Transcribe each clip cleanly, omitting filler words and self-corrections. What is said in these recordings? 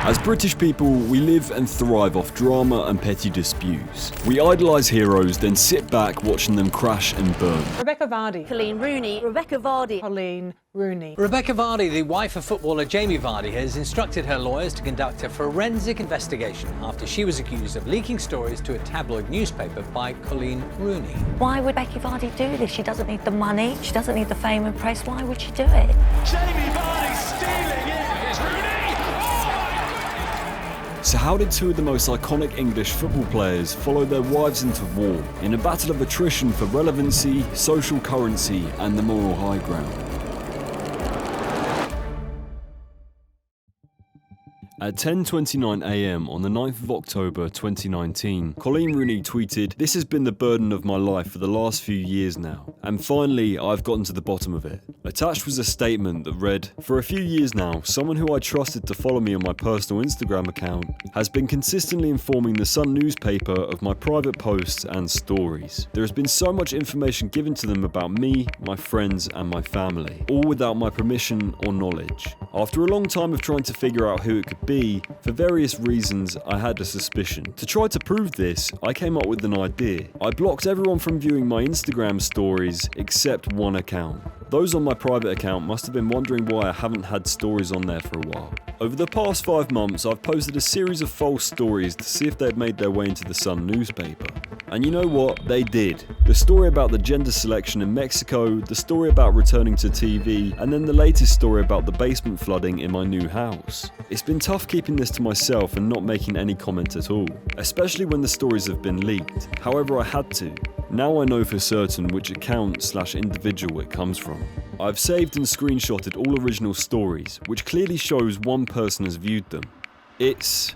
As British people, we live and thrive off drama and petty disputes. We idolise heroes, then sit back watching them crash and burn. Rebecca Vardy. Colleen Rooney. Rebecca Vardy. Colleen Rooney. Rebecca Vardy, the wife of footballer Jamie Vardy, has instructed her lawyers to conduct a forensic investigation after she was accused of leaking stories to a tabloid newspaper by Colleen Rooney. Why would Becky Vardy do this? She doesn't need the money. She doesn't need the fame and press. Why would she do it? Jamie Vardy stealing it. It's Rooney. So how did two of the most iconic English football players follow their wives into war in a battle of attrition for relevancy, social currency and the moral high ground? At 10:29 AM on the 9th of October 2019, Colleen Rooney tweeted, "This has been the burden of my life for the last few years now, and finally I've gotten to the bottom of it." Attached was a statement that read, "For a few years now, someone who I trusted to follow me on my personal Instagram account has been consistently informing the Sun newspaper of my private posts and stories. There has been so much information given to them about me, my friends and my family, all without my permission or knowledge. After a long time of trying to figure out who it could be, for various reasons I had a suspicion. To try to prove this, I came up with an idea. I blocked everyone from viewing my Instagram stories except one account. Those on my private account must have been wondering why I haven't had stories on there for a while. Over the past 5 months, I've posted a series of false stories to see if they'd made their way into the Sun newspaper. And you know what? They did. The story about the gender selection in Mexico, the story about returning to TV, and then the latest story about the basement flooding in my new house. It's been tough keeping this to myself and not making any comment at all, especially when the stories have been leaked. However, I had to. Now I know for certain which account/individual it comes from. I've saved and screenshotted all original stories, which clearly shows one person has viewed them. It's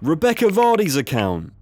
Rebecca Vardy's account.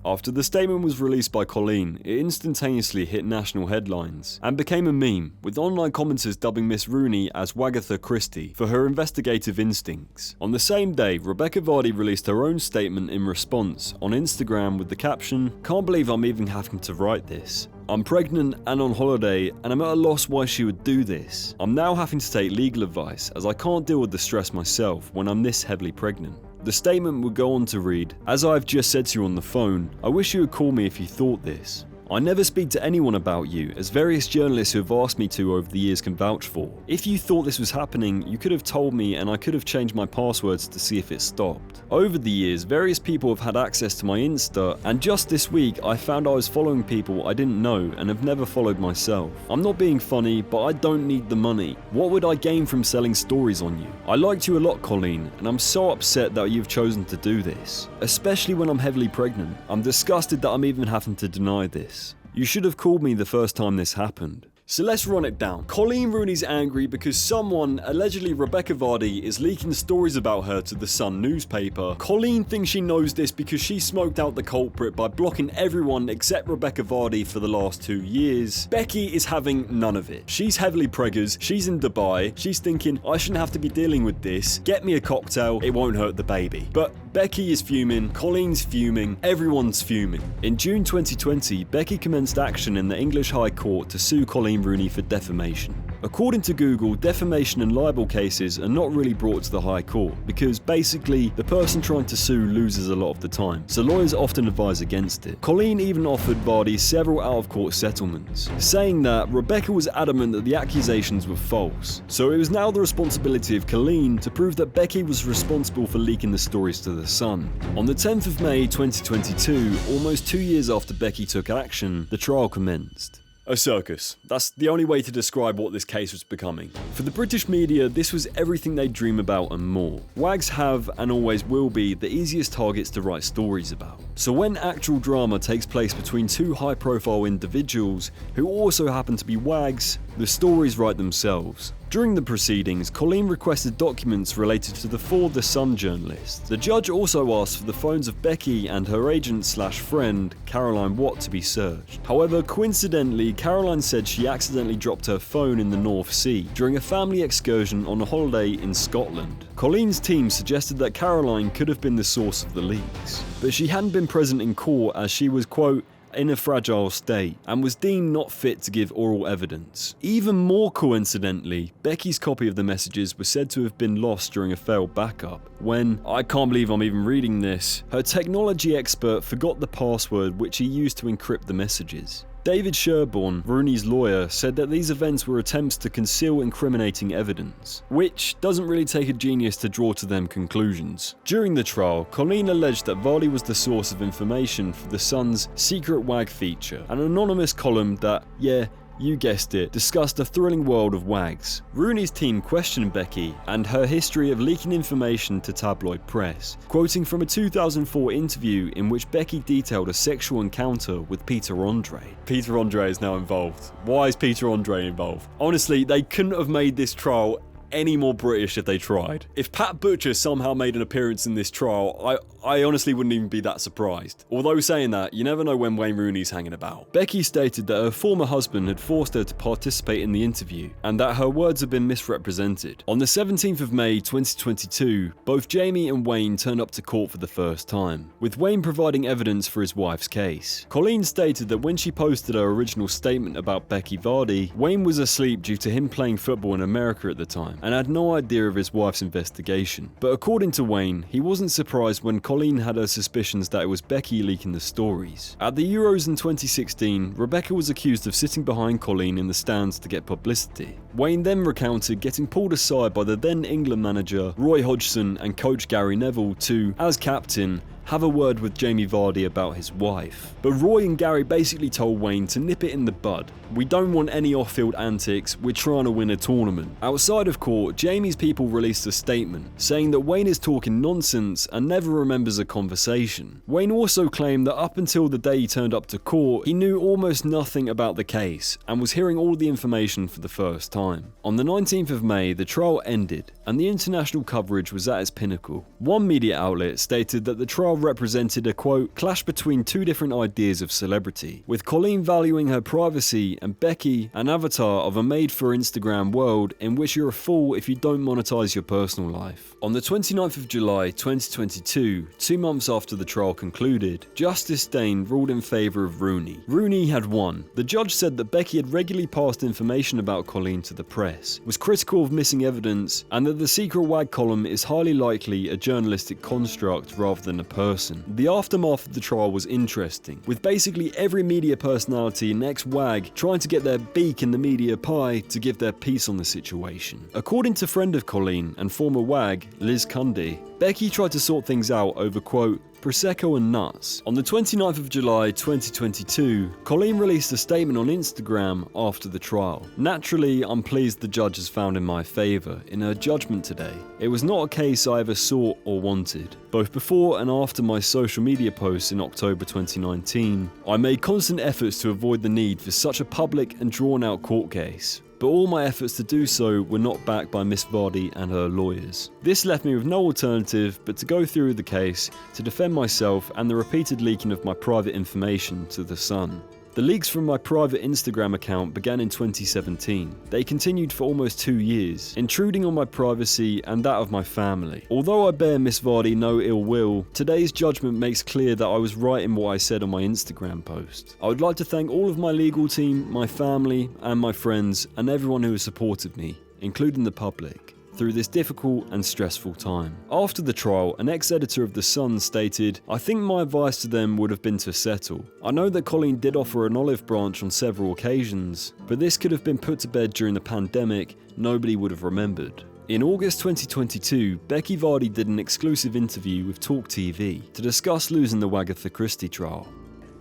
After the statement was released by Colleen, it instantaneously hit national headlines and became a meme, with online commenters dubbing Miss Rooney as Wagatha Cristie for her investigative instincts. On the same day, Rebecca Vardy released her own statement in response on Instagram with the caption, "Can't believe I'm even having to write this. I'm pregnant and on holiday and I'm at a loss why she would do this. I'm now having to take legal advice as I can't deal with the stress myself when I'm this heavily pregnant." The statement would go on to read, "As I've just said to you on the phone, I wish you would call me if you thought this. I never speak to anyone about you, as various journalists who have asked me to over the years can vouch for. If you thought this was happening, you could have told me and I could have changed my passwords to see if it stopped. Over the years, various people have had access to my Insta, and just this week I found I was following people I didn't know and have never followed myself. I'm not being funny, but I don't need the money. What would I gain from selling stories on you? I liked you a lot, Colleen, and I'm so upset that you've chosen to do this. Especially when I'm heavily pregnant. I'm disgusted that I'm even having to deny this. You should have called me the first time this happened." So let's run it down. Colleen Rooney's angry because someone, allegedly Rebecca Vardy, is leaking stories about her to the Sun newspaper. Colleen thinks she knows this because she smoked out the culprit by blocking everyone except Rebecca Vardy for the last 2 years. Becky is having none of it. She's heavily preggers, she's in Dubai, she's thinking, I shouldn't have to be dealing with this, get me a cocktail, it won't hurt the baby. But Becky is fuming, Colleen's fuming, everyone's fuming. In June 2020, Becky commenced action in the English High Court to sue Colleen Rooney for defamation. According to Google, defamation and libel cases are not really brought to the High Court because basically the person trying to sue loses a lot of the time, so lawyers often advise against it. Colleen even offered Vardy several out-of-court settlements, saying that Rebecca was adamant that the accusations were false. So it was now the responsibility of Colleen to prove that Becky was responsible for leaking the stories to the Sun. On the 10th of May 2022, almost 2 years after Becky took action, the trial commenced. A circus. That's the only way to describe what this case was becoming. For the British media, this was everything they dream about and more. Wags have, and always will be, the easiest targets to write stories about. So when actual drama takes place between two high-profile individuals, who also happen to be wags, the stories write themselves. During the proceedings, Colleen requested documents related to the 4 The Sun journalists. The judge also asked for the phones of Becky and her agent/friend, Caroline Watt, to be searched. However, coincidentally, Caroline said she accidentally dropped her phone in the North Sea during a family excursion on a holiday in Scotland. Colleen's team suggested that Caroline could have been the source of the leaks, but she hadn't been present in court as she was, quote, in a fragile state and was deemed not fit to give oral evidence. Even more coincidentally, Becky's copy of the messages was said to have been lost during a failed backup when, I can't believe I'm even reading this, her technology expert forgot the password which he used to encrypt the messages. David Sherborne, Rooney's lawyer, said that these events were attempts to conceal incriminating evidence, which doesn't really take a genius to draw to them conclusions. During the trial, Colleen alleged that Vardy was the source of information for the Sun's Secret Wag feature, an anonymous column that, yeah, you guessed it, discussed the thrilling world of wags. Rooney's team questioned Becky and her history of leaking information to tabloid press, quoting from a 2004 interview in which Becky detailed a sexual encounter with Peter Andre. Peter Andre is now involved. Why is Peter Andre involved? Honestly, they couldn't have made this trial any more British if they tried. If Pat Butcher somehow made an appearance in this trial, I honestly wouldn't even be that surprised. Although saying that, you never know when Wayne Rooney's hanging about. Becky stated that her former husband had forced her to participate in the interview and that her words have been misrepresented. On the 17th of May 2022, both Jamie and Wayne turned up to court for the first time, with Wayne providing evidence for his wife's case. Colleen stated that when she posted her original statement about Becky Vardy, Wayne was asleep due to him playing football in America at the time and had no idea of his wife's investigation. But according to Wayne, he wasn't surprised when Colleen had her suspicions that it was Becky leaking the stories. At the Euros in 2016, Rebecca was accused of sitting behind Colleen in the stands to get publicity. Wayne then recounted getting pulled aside by the then England manager Roy Hodgson and coach Gary Neville to, as captain, have a word with Jamie Vardy about his wife. But Roy and Gary basically told Wayne to nip it in the bud. We don't want any off-field antics, we're trying to win a tournament. Outside of court, Jamie's people released a statement saying that Wayne is talking nonsense and never remembers a conversation. Wayne also claimed that up until the day he turned up to court, he knew almost nothing about the case and was hearing all the information for the first time. On the 19th of May, the trial ended and the international coverage was at its pinnacle. One media outlet stated that the trial represented a, quote, clash between two different ideas of celebrity, with Colleen valuing her privacy and Becky an avatar of a made-for-Instagram world in which you're a fool if you don't monetize your personal life. On the 29th of July 2022, 2 months after the trial concluded, Justice Dane ruled in favour of Rooney. Rooney had won. The judge said that Becky had regularly passed information about Colleen to the press, was critical of missing evidence, and that the secret wag column is highly likely a journalistic construct rather than a person. The aftermath of the trial was interesting, with basically every media personality and ex-wag trying to get their beak in the media pie to give their piece on the situation. According to friend of Colleen and former wag, Liz Cundy, Becky tried to sort things out over, quote, Prosecco and nuts. On the 29th of July 2022, Colleen released a statement on Instagram after the trial. Naturally, I'm pleased the judge has found in my favour in her judgment today. It was not a case I ever sought or wanted. Both before and after my social media posts in October 2019, I made constant efforts to avoid the need for such a public and drawn-out court case. But all my efforts to do so were not backed by Miss Vardy and her lawyers. This left me with no alternative but to go through the case to defend myself and the repeated leaking of my private information to The Sun. The leaks from my private Instagram account began in 2017. They continued for almost 2 years, intruding on my privacy and that of my family. Although I bear Miss Vardy no ill will, today's judgment makes clear that I was right in what I said on my Instagram post. I would like to thank all of my legal team, my family and my friends and everyone who has supported me, including the public, through this difficult and stressful time. After the trial, an ex-editor of The Sun stated, I think my advice to them would have been to settle. I know that Colleen did offer an olive branch on several occasions, but this could have been put to bed during the pandemic, nobody would have remembered. In August 2022, Becky Vardy did an exclusive interview with Talk TV to discuss losing the Wagatha Cristie trial.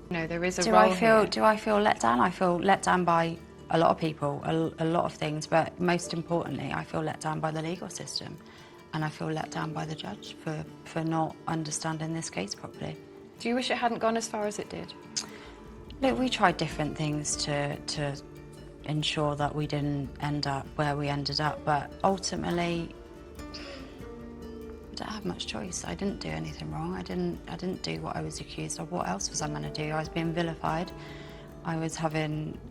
No, there is a Do role I feel let down? I feel let down by a lot of people, a lot of things, but most importantly, I feel let down by the legal system, and I feel let down by the judge for not understanding this case properly. Do you wish it hadn't gone as far as it did? Look, we tried different things to ensure that we didn't end up where we ended up, but ultimately, I don't have much choice. I didn't do anything wrong. I didn't do what I was accused of. What else was I meant to do? I was being vilified. I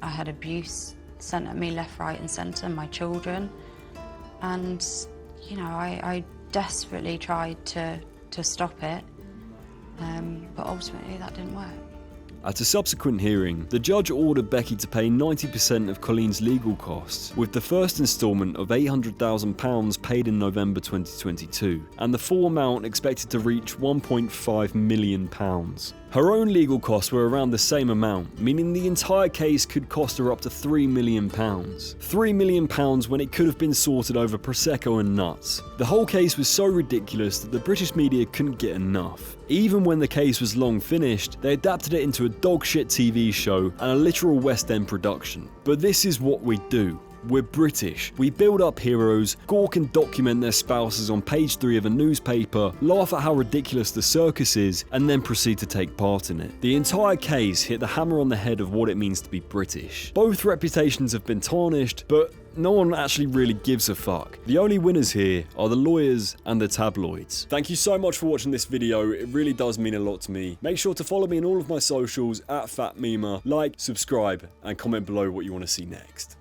had abuse sent at me left, right and centre, my children. And, you know, I desperately tried to stop it, but ultimately that didn't work. At a subsequent hearing, the judge ordered Becky to pay 90% of Colleen's legal costs, with the first instalment of £800,000 paid in November 2022, and the full amount expected to reach £1.5 million. Her own legal costs were around the same amount, meaning the entire case could cost her up to £3 million. £3 million when it could have been sorted over Prosecco and nuts. The whole case was so ridiculous that the British media couldn't get enough. Even when the case was long finished, they adapted it into a dogshit TV show and a literal West End production. But this is what we do. We're British. We build up heroes, gawk and document their spouses on page 3 of a newspaper, laugh at how ridiculous the circus is, and then proceed to take part in it. The entire case hit the hammer on the head of what it means to be British. Both reputations have been tarnished, but no one actually really gives a fuck. The only winners here are the lawyers and the tabloids. Thank you so much for watching this video. It really does mean a lot to me. Make sure to follow me on all of my socials @FatMema, like, subscribe, and comment below what you want to see next.